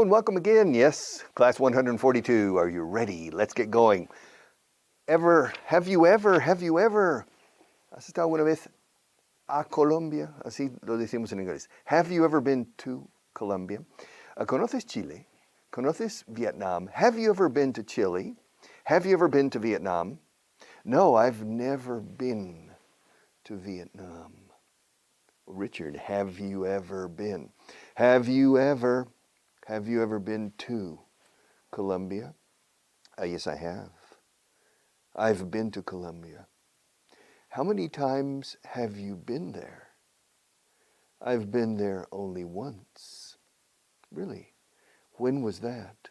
and welcome again. Yes, class 142. Are you ready? Let's get going. Have you ever, has estado una vez a Colombia? Así lo decimos en inglés. Have you ever been to Colombia? ¿Conoces Chile? ¿Conoces Vietnam? Have you ever been to Chile? Have you ever been to Vietnam? No, I've never been to Vietnam. Richard, have you ever been? Have you ever been to Colombia? Yes, I have. I've been to Colombia. How many times have you been there? I've been there only once. Really? When was that?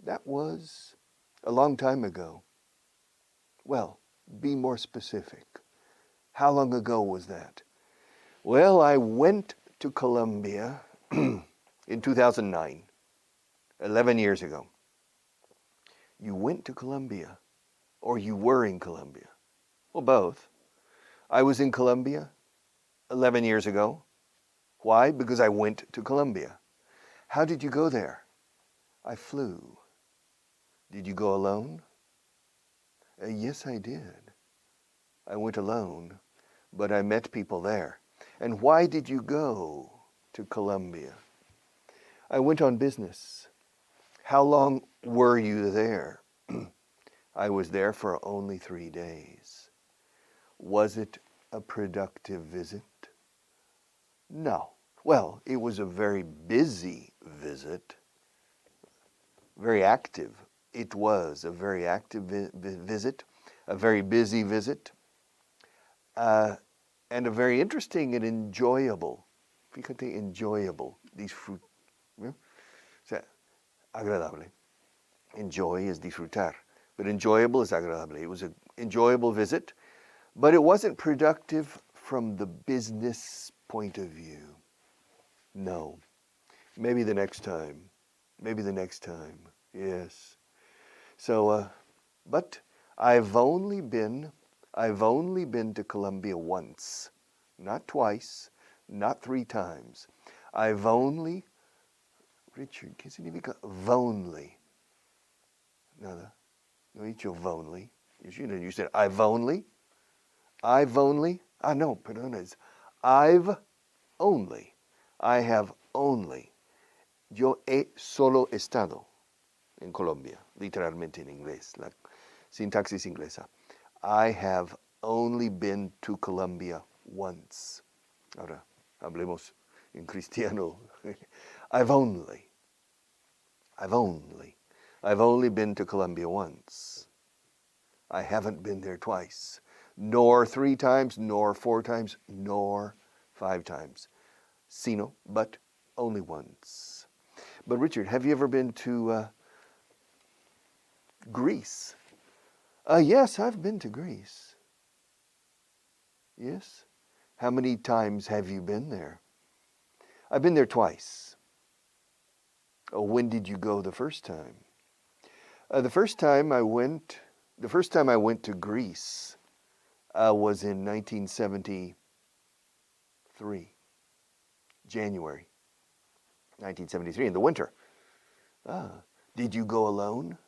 That was a long time ago. Well, be more specific. How long ago was that? Well, I went to Colombia in 2009, 11 years ago. You went to Colombia, or you were in Colombia? Well, both. I was in Colombia 11 years ago. Why? Because I went to Colombia. How did you go there? I flew. Did you go alone? Yes, I did. I went alone, but I met people there. And why did you go to Colombia? I went on business. How long were you there? I was there for only 3 days. Was it a productive visit? No. Well, it was a very busy visit. Very active. It was a very active visit, a very busy visit, and a very interesting and enjoyable. Fíjate, enjoyable. O sea, agradable. Enjoy is disfrutar, but enjoyable is agradable. It was an enjoyable visit, but it wasn't productive from the business point of view. No. Maybe the next time. Maybe the next time. Yes. So, but I've only been to Colombia once, not twice, not 3 times. Richard, ¿qué significa vonly? Nada. No he dicho vonly. You said I've only. No, perdona, it's I've only. I have only. Yo he solo estado en Colombia, literalmente en inglés, la sintaxis inglesa. I have only been to Colombia once. Ahora, hablemos en cristiano. I've only been to Colombia once. I haven't been there twice, nor 3 times, nor 4 times, nor 5 times. Sino, but only once. But Richard, have you ever been to Greece? Yes, I've been to Greece. Yes. How many times have you been there? I've been there twice. Oh, when did you go the first time? The first time I went to Greece was in 1973, January 1973, in the winter. Did you go alone?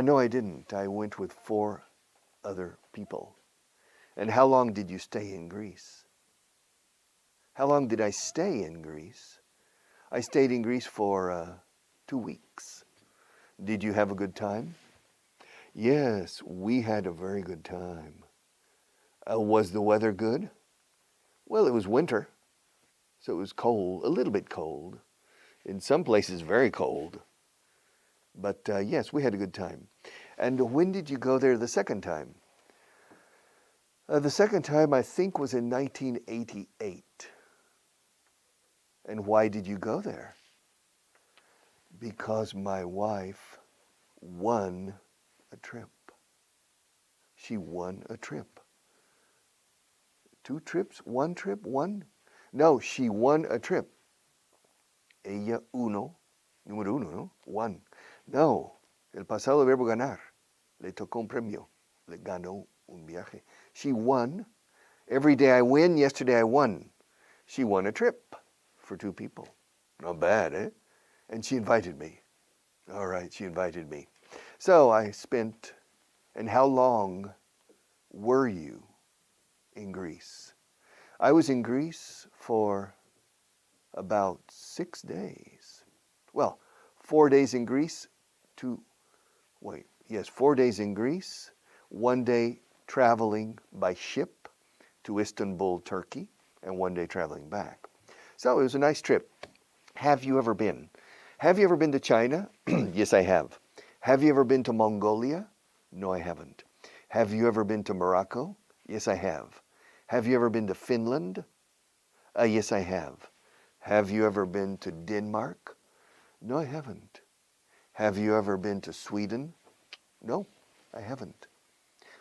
No, I didn't. I went with 4 other people. And how long did you stay in Greece? How long did I stay in Greece? I stayed in Greece for 2 weeks. Did you have a good time? Yes, we had a very good time. Was the weather good? Well, it was winter, so it was cold, a little bit cold. In some places, very cold. But yes, we had a good time. And when did you go there the second time? The second time, I think, was in 1988. And why did you go there? Because my wife won a trip. She won a trip. 2 trips? 1 trip? 1? No, she won a trip. Ella número 1, ¿no? Won. No, el pasado verbo ganar. Le tocó un premio. Le ganó un viaje. She won. Every day I win, yesterday I won. She won a trip for 2 people. Not bad, eh? And she invited me. All right, she invited me. So I spent, and how long were you in Greece? I was in Greece for about 6 days. Well, 4 days in Greece, 4 days in Greece, 1 day traveling by ship to Istanbul, Turkey, and 1 day traveling back. So it was a nice trip. Have you ever been? Have you ever been to China? Yes, I have. Have you ever been to Mongolia? No, I haven't. Have you ever been to Morocco? Yes, I have. Have you ever been to Finland? Yes, I have. Have you ever been to Denmark? No, I haven't. Have you ever been to Sweden? No, I haven't.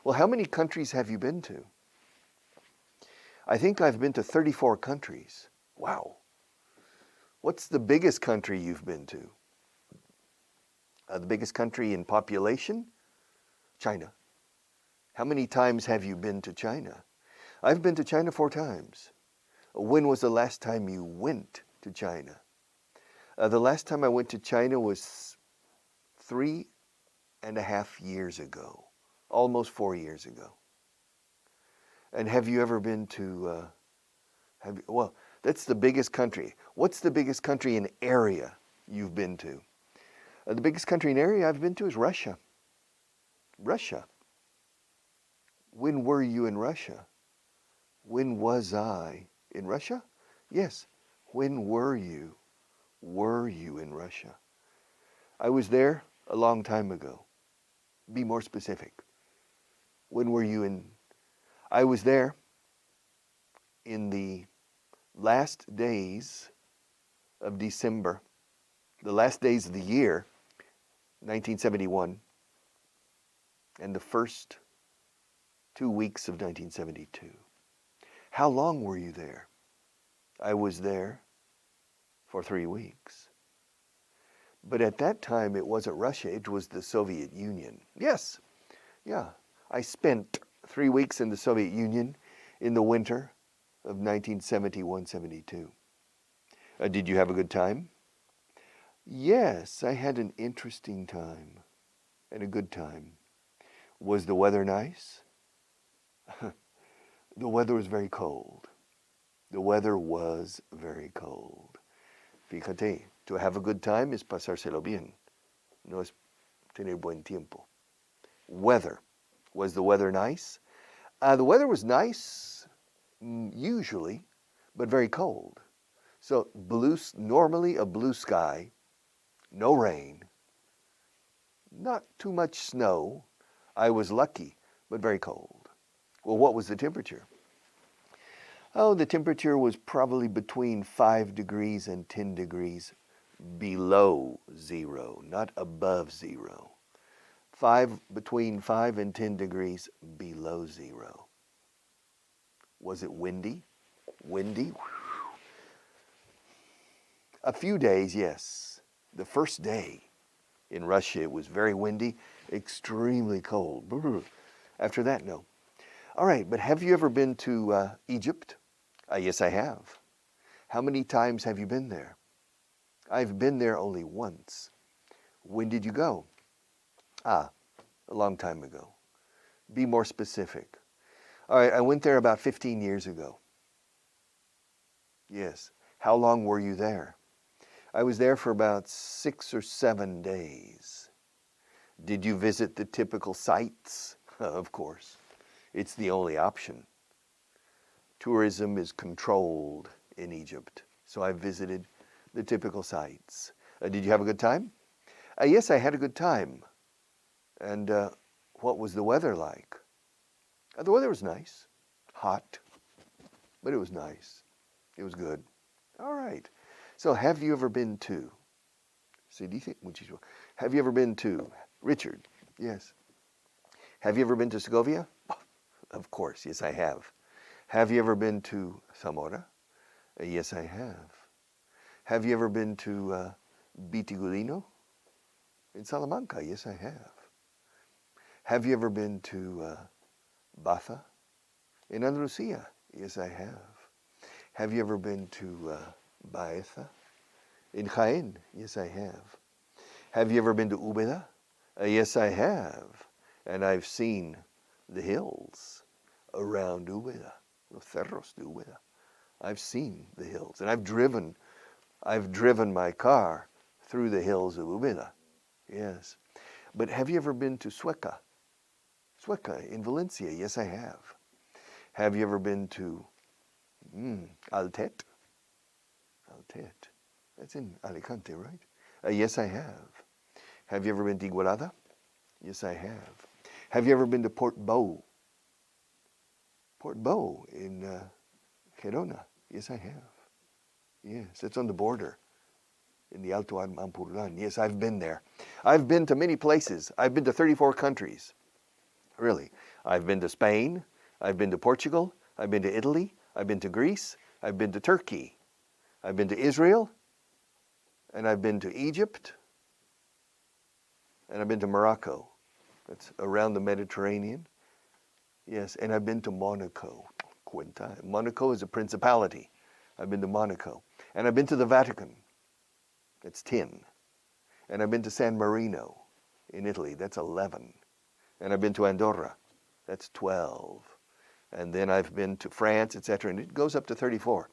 Well, how many countries have you been to? I think I've been to 34 countries. Wow. What's the biggest country you've been to? The biggest country in population? China. How many times have you been to China? I've been to China 4 times. When was the last time you went to China? The last time I went to China was 3.5 years ago, almost 4 years ago. And have you ever been to, well, that's the biggest country. What's the biggest country in area you've been to? The biggest country in area I've been to is Russia. Russia. When were you in Russia? When was I in Russia? Yes. When were you? Were you in Russia? I was there a long time ago. Be more specific. When were you in? I was there in the last days of December, the last days of the year, 1971, and the first 2 weeks of 1972. How long were you there? I was there for 3 weeks. But at that time, it wasn't Russia, it was the Soviet Union. Yes, yeah. I spent 3 weeks in the Soviet Union in the winter of 1971-72. Did you have a good time? Yes, I had an interesting time and a good time. Was the weather nice? The weather was very cold. The weather was very cold. Fíjate, to have a good time is pasárselo bien. No es tener buen tiempo. Weather. Was the weather nice? The weather was nice, usually, but very cold. So normally a blue sky, no rain, not too much snow. I was lucky, but very cold. Well, what was the temperature? Oh, the temperature was probably between 5 degrees and 10 degrees below zero, not above zero. Between 5 and 10 degrees below zero. Was it windy? Windy? A few days, yes. The first day in Russia, it was very windy, extremely cold. After that, no. All right, but have you ever been to Egypt? Yes, I have. How many times have you been there? I've been there only once. When did you go? A long time ago. Be more specific. All right, I went there about 15 years ago. Yes. How long were you there? I was there for about 6 or 7 days. Did you visit the typical sites? Of course. It's the only option. Tourism is controlled in Egypt, so I visited the typical sites. Did you have a good time? Yes, I had a good time. And what was the weather like? The weather was nice, hot, but it was nice. It was good. All right. So have you ever been to? Have you ever been to Richard? Yes. Have you ever been to Segovia? Of course, yes, I have. Have you ever been to Zamora? Yes, I have. Have you ever been to Bitigulino? In Salamanca? Yes, I have. Have you ever been to Baza? In Andalusia? Yes, I have. Have you ever been to Baeza? In Jaén? Yes, I have. Have you ever been to Úbeda? Yes, I have. And I've seen the hills around Úbeda, los cerros de Úbeda. I've seen the hills, and I've driven my car through the hills of Úbeda. Yes. But have you ever been to Sueca? Sueca in Valencia? Yes, I have. Have you ever been to Altet? Altet. That's in Alicante, right? Yes, I have. Have you ever been to Igualada? Yes, I have. Have you ever been to Port Bow? Port Bow in Gerona? Yes, I have. Yes, it's on the border in the Alto Ampurdán. Yes, I've been there. I've been to many places. I've been to 34 countries. Really. I've been to Spain. I've been to Portugal. I've been to Italy. I've been to Greece. I've been to Turkey. I've been to Israel. And I've been to Egypt. And I've been to Morocco. That's around the Mediterranean. Yes, and I've been to Monaco. Monaco is a principality. I've been to Monaco. And I've been to the Vatican. That's 10. And I've been to San Marino in Italy. That's 11. And I've been to Andorra. That's 12. And then I've been to France, etc. And it goes up to 34.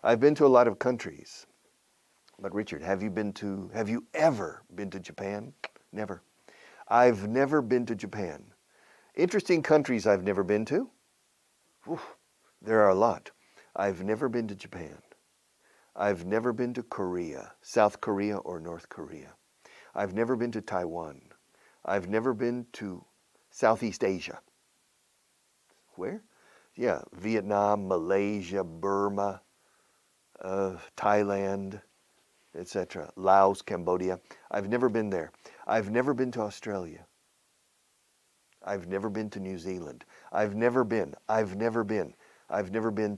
I've been to a lot of countries. But Richard, have you ever been to Japan? Never. I've never been to Japan. Interesting countries I've never been to? Oof, there are a lot. I've never been to Japan. I've never been to Korea, South Korea or North Korea. I've never been to Taiwan. I've never been to Southeast Asia. Where? Yeah, Vietnam, Malaysia, Burma, Thailand, etc. Laos, Cambodia. I've never been there. I've never been to Australia. I've never been to New Zealand. I've never been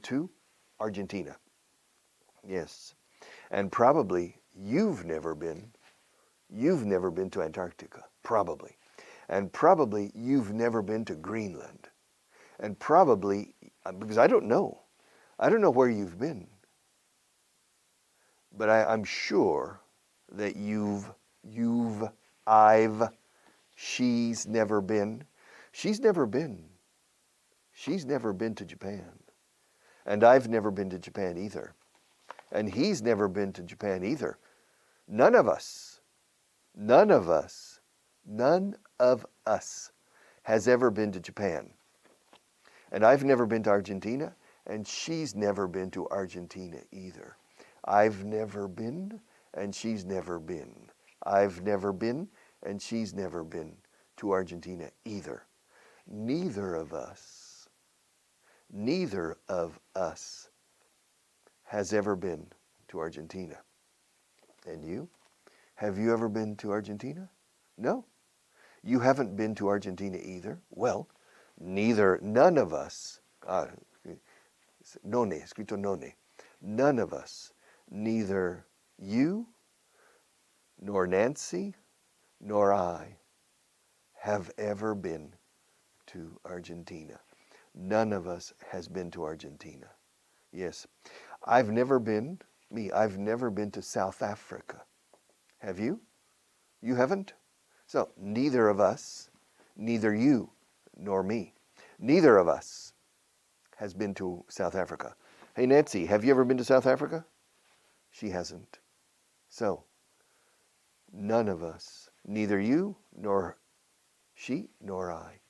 to Argentina. Yes. And probably you've never been to Antarctica. Probably. And probably you've never been to Greenland. And probably, because I don't know where you've been. But I'm sure that she's never been. She's never been. She's never been to Japan. And I've never been to Japan either. And he's never been to Japan either. None of us has ever been to Japan. And I've never been to Argentina, and she's never been to Argentina either. I've never been, and she's never been. I've never been, and she's never been to Argentina either. Neither of us has ever been to Argentina. And you? Have you ever been to Argentina? No. You haven't been to Argentina either? Well, none of us, none, escrito none, none of us, neither you, nor Nancy, nor I, have ever been to Argentina. None of us has been to Argentina. Yes. I've never been to South Africa. Have you? You haven't? So neither of us, neither you nor me, neither of us has been to South Africa. Hey Nancy, have you ever been to South Africa? She hasn't. So none of us, neither you nor she nor I,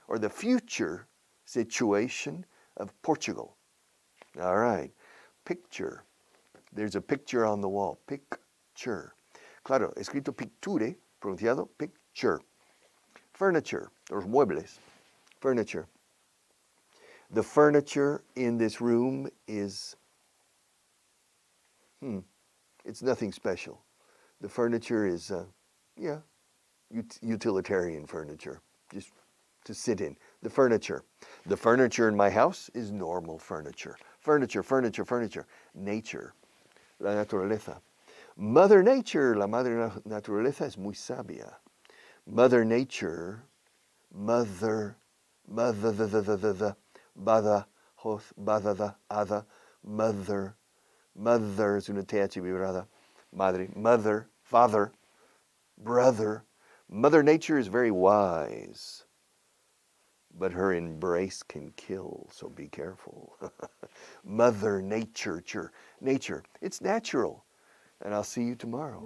or the future situation of Portugal. All right. Picture. There's a picture on the wall. Picture. Claro, escrito picture, pronunciado picture. Furniture, los muebles. Furniture. The furniture in this room is, it's nothing special. The furniture is, utilitarian furniture, just to sit in. The furniture. The furniture in my house is normal furniture. Furniture, furniture, furniture. Nature, la naturaleza. Mother Nature, la madre naturaleza es muy sabia. Mother Nature, mother, bada, hoth, bada, ada, mother, mother es una th vibrada, madre, mother, father, brother. Mother Nature is very wise, but her embrace can kill, so be careful. Mother Nature, nature, it's natural. And I'll see you tomorrow.